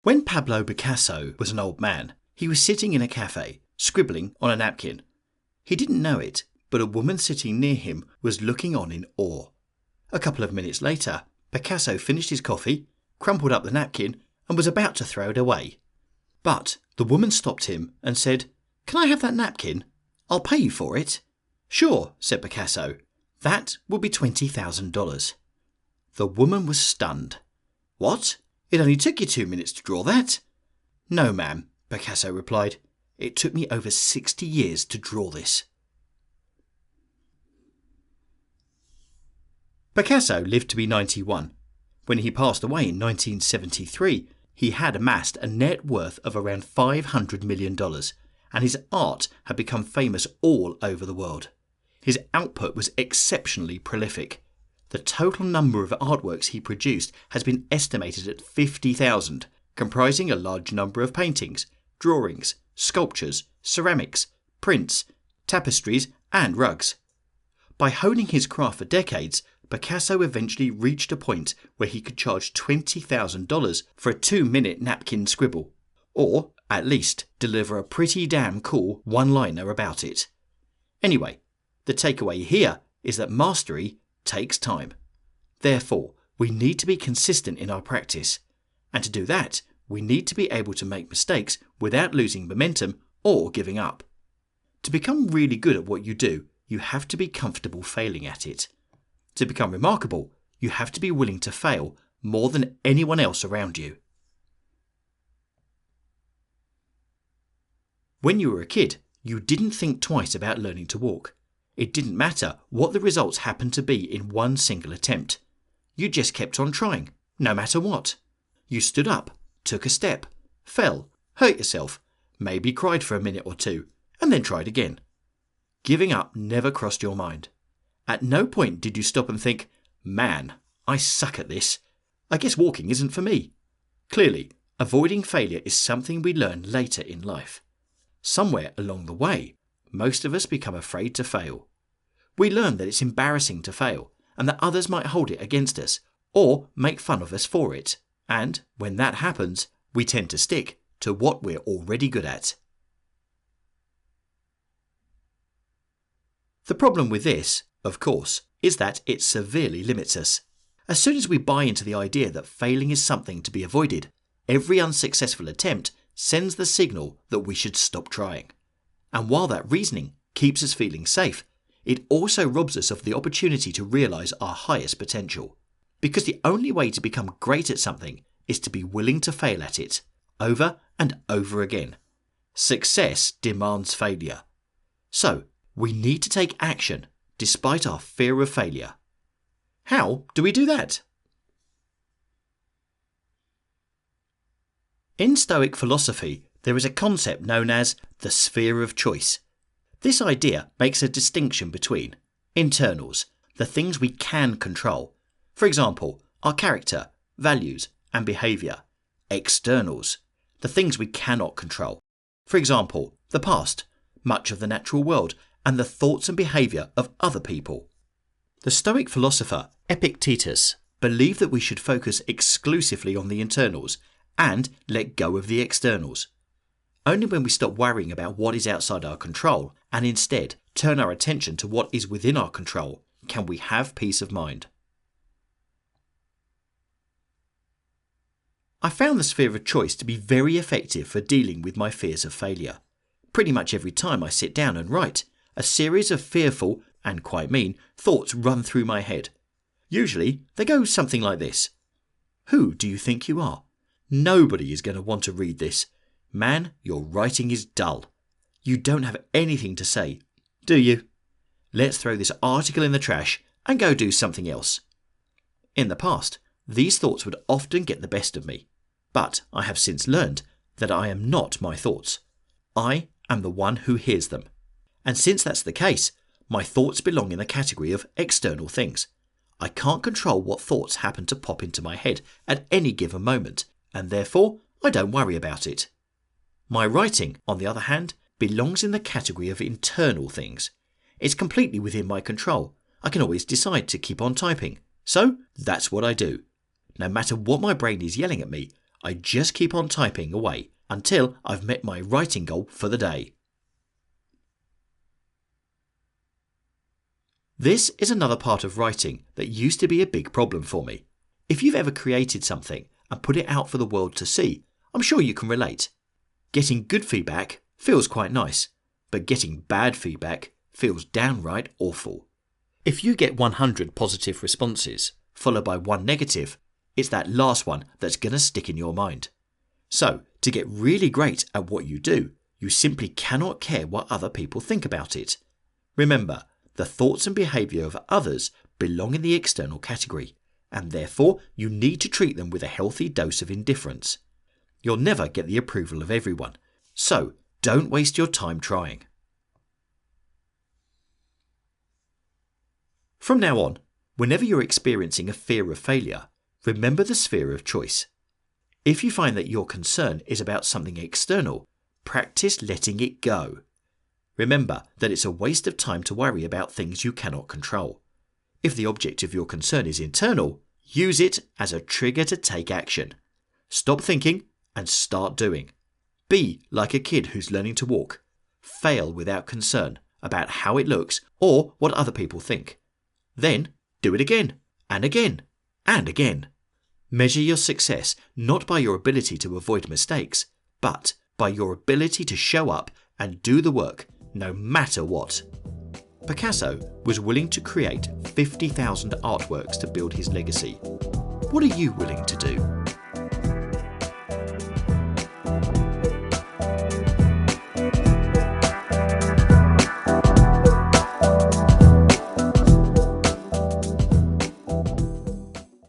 When Pablo Picasso was an old man, he was sitting in a cafe, scribbling on a napkin. He didn't know it, but a woman sitting near him was looking on in awe. A couple of minutes later, Picasso finished his coffee, crumpled up the napkin, and was about to throw it away. But the woman stopped him and said, "Can I have that napkin? I'll pay you for it." "Sure," said Picasso. "That will be $20,000. The woman was stunned. "What? It only took you 2 minutes to draw that?" "No, ma'am," Picasso replied. "It took me over 60 years to draw this." Picasso lived to be 91. When he passed away in 1973, he had amassed a net worth of around $500 million, and his art had become famous all over the world. His output was exceptionally prolific. The total number of artworks he produced has been estimated at 50,000, comprising a large number of paintings, drawings, sculptures, ceramics, prints, tapestries, and rugs. By honing his craft for decades, Picasso eventually reached a point where he could charge $20,000 for a 2-minute napkin scribble, or, at least, deliver a pretty damn cool one-liner about it. Anyway, the takeaway here is that mastery takes time. Therefore, we need to be consistent in our practice. And to do that, we need to be able to make mistakes without losing momentum or giving up. To become really good at what you do, you have to be comfortable failing at it. To become remarkable, you have to be willing to fail more than anyone else around you. When you were a kid, you didn't think twice about learning to walk. It didn't matter what the results happened to be in one single attempt. You just kept on trying, no matter what. You stood up, took a step, fell, hurt yourself, maybe cried for a minute or two, and then tried again. Giving up never crossed your mind. At no point did you stop and think, "Man, I suck at this. I guess walking isn't for me." Clearly, avoiding failure is something we learn later in life. Somewhere along the way, most of us become afraid to fail. We learn that it's embarrassing to fail and that others might hold it against us or make fun of us for it. And when that happens, we tend to stick to what we're already good at. The problem with this, of course, is that it severely limits us. As soon as we buy into the idea that failing is something to be avoided, every unsuccessful attempt sends the signal that we should stop trying. And while that reasoning keeps us feeling safe, it also robs us of the opportunity to realize our highest potential. Because the only way to become great at something is to be willing to fail at it, over and over again. Success demands failure. So, we need to take action despite our fear of failure. How do we do that? In Stoic philosophy, there is a concept known as the sphere of choice. This idea makes a distinction between internals, the things we can control, for example, our character, values, and behaviour; externals, the things we cannot control, for example, the past, much of the natural world, and the thoughts and behaviour of other people. The Stoic philosopher Epictetus believed that we should focus exclusively on the internals and let go of the externals. Only when we stop worrying about what is outside our control and instead turn our attention to what is within our control can we have peace of mind. I found the sphere of choice to be very effective for dealing with my fears of failure. Pretty much every time I sit down and write, a series of fearful, and quite mean, thoughts run through my head. Usually, they go something like this. Who do you think you are? Nobody is going to want to read this. Man, your writing is dull. You don't have anything to say, do you? Let's throw this article in the trash and go do something else. In the past, these thoughts would often get the best of me. But I have since learned that I am not my thoughts. I am the one who hears them. And since that's the case, my thoughts belong in the category of external things. I can't control what thoughts happen to pop into my head at any given moment, and therefore I don't worry about it. My writing, on the other hand, belongs in the category of internal things. It's completely within my control. I can always decide to keep on typing. So that's what I do. No matter what my brain is yelling at me, I just keep on typing away until I've met my writing goal for the day. This is another part of writing that used to be a big problem for me. If you've ever created something and put it out for the world to see, I'm sure you can relate. Getting good feedback feels quite nice, but getting bad feedback feels downright awful. If you get 100 positive responses, followed by 1 negative, it's that last one that's going to stick in your mind. So, to get really great at what you do, you simply cannot care what other people think about it. Remember, the thoughts and behaviour of others belong in the external category, and therefore you need to treat them with a healthy dose of indifference. You'll never get the approval of everyone, so don't waste your time trying. From now on, whenever you're experiencing a fear of failure, remember the sphere of choice. If you find that your concern is about something external, practice letting it go. Remember that it's a waste of time to worry about things you cannot control. If the object of your concern is internal, use it as a trigger to take action. Stop thinking and start doing. Be like a kid who's learning to walk. Fail without concern about how it looks or what other people think. Then do it again and again and again. Measure your success not by your ability to avoid mistakes, but by your ability to show up and do the work no matter what. Picasso was willing to create 50,000 artworks to build his legacy. What are you willing to do?